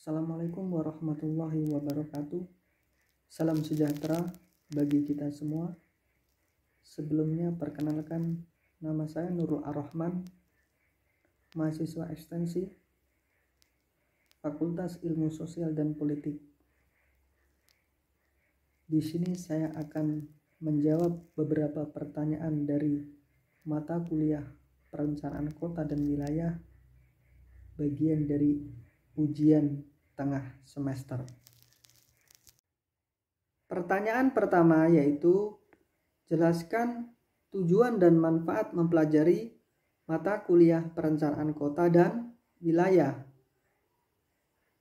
Assalamualaikum warahmatullahi wabarakatuh. Salam sejahtera bagi kita semua. Sebelumnya perkenalkan, nama saya Nurul Ar-Rahman, mahasiswa ekstensi Fakultas Ilmu Sosial dan Politik. Di sini saya akan menjawab beberapa pertanyaan dari mata kuliah Perencanaan Kota dan Wilayah bagian dari ujian tengah semester. Pertanyaan pertama yaitu, jelaskan tujuan dan manfaat mempelajari mata kuliah Perencanaan Kota dan Wilayah.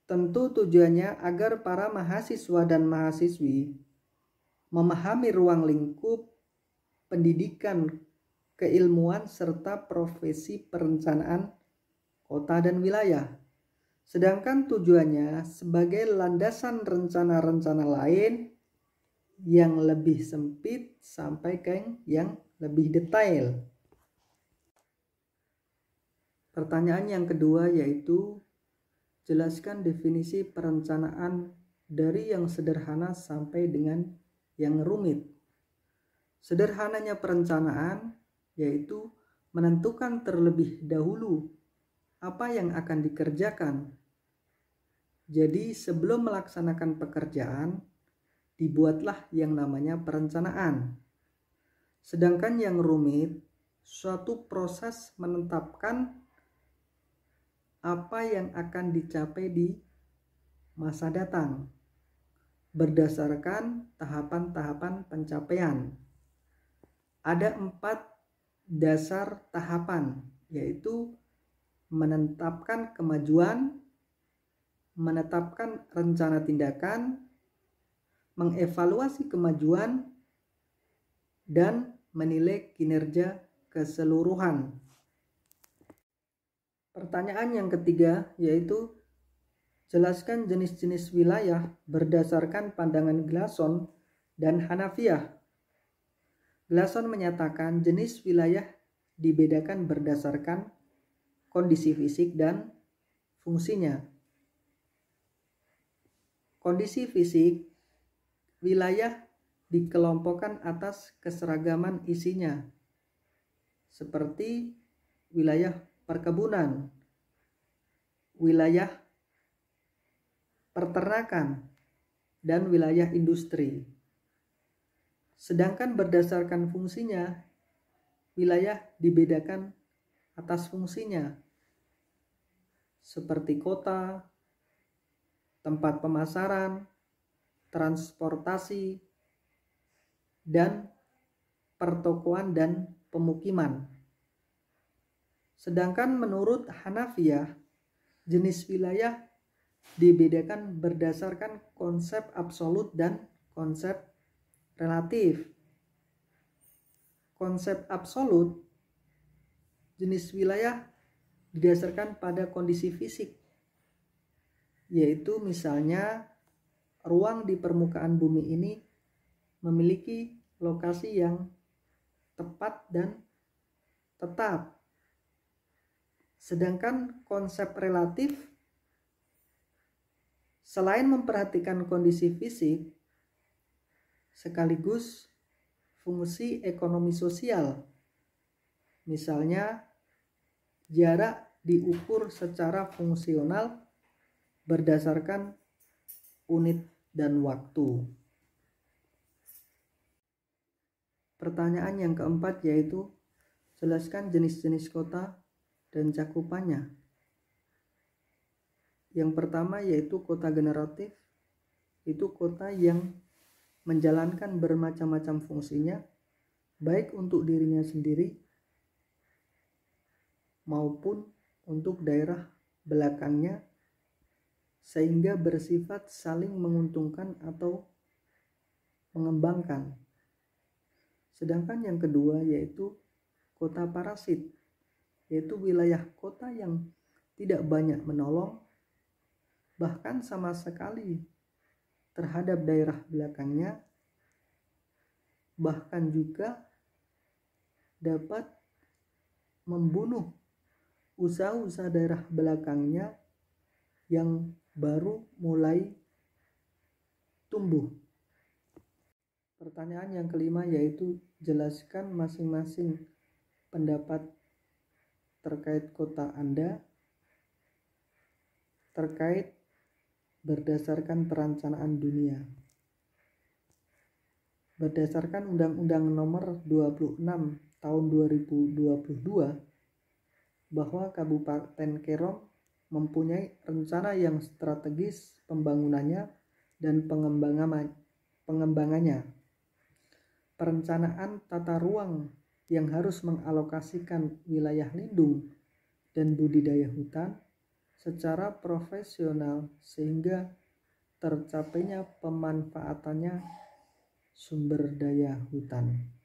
Tentu tujuannya agar para mahasiswa dan mahasiswi memahami ruang lingkup pendidikan, keilmuan, serta profesi perencanaan kota dan wilayah. Sedangkan tujuannya sebagai landasan rencana-rencana lain yang lebih sempit sampai ke yang lebih detail. Pertanyaan yang kedua yaitu, jelaskan definisi perencanaan dari yang sederhana sampai dengan yang rumit. Sederhananya perencanaan yaitu menentukan terlebih dahulu apa yang akan dikerjakan. Jadi sebelum melaksanakan pekerjaan, dibuatlah yang namanya perencanaan. Sedangkan yang rumit, suatu proses menetapkan apa yang akan dicapai di masa datang berdasarkan tahapan-tahapan pencapaian. Ada 4 dasar tahapan, yaitu menetapkan kemajuan, menetapkan rencana tindakan, mengevaluasi kemajuan, dan menilai kinerja keseluruhan. Pertanyaan yang ketiga yaitu, jelaskan jenis-jenis wilayah berdasarkan pandangan Glasson dan Hanafiyah. Glasson menyatakan jenis wilayah dibedakan berdasarkan kondisi fisik dan fungsinya. Kondisi fisik, wilayah dikelompokkan atas keseragaman isinya, seperti wilayah perkebunan, wilayah peternakan, dan wilayah industri. Sedangkan berdasarkan fungsinya, wilayah dibedakan atas fungsinya, seperti kota, tempat pemasaran, transportasi, dan pertokoan dan pemukiman. Sedangkan menurut Hanafiyah, jenis wilayah dibedakan berdasarkan konsep absolut dan konsep relatif. Konsep absolut, jenis wilayah didasarkan pada kondisi fisik, yaitu misalnya ruang di permukaan bumi ini memiliki lokasi yang tepat dan tetap. Sedangkan konsep relatif, selain memperhatikan kondisi fisik, sekaligus fungsi ekonomi sosial. Misalnya, jarak diukur secara fungsional berdasarkan unit dan waktu. Pertanyaan yang keempat yaitu, jelaskan jenis-jenis kota dan cakupannya. Yang pertama yaitu kota generatif, itu kota yang menjalankan bermacam-macam fungsinya, baik untuk dirinya sendiri maupun untuk daerah belakangnya, sehingga bersifat saling menguntungkan atau mengembangkan. Sedangkan yang kedua yaitu kota parasit, yaitu wilayah kota yang tidak banyak menolong, bahkan sama sekali terhadap daerah belakangnya, bahkan juga dapat membunuh usaha-usaha daerah belakangnya yang baru mulai tumbuh. Pertanyaan yang kelima yaitu jelaskan masing-masing pendapat terkait kota Anda terkait berdasarkan perencanaan dunia. Berdasarkan Undang-Undang Nomor 26 Tahun 2022 bahwa Kabupaten Kerom mempunyai rencana yang strategis pembangunannya dan pengembangannya. Perencanaan tata ruang yang harus mengalokasikan wilayah lindung dan budidaya hutan secara profesional sehingga tercapainya pemanfaatannya sumber daya hutan.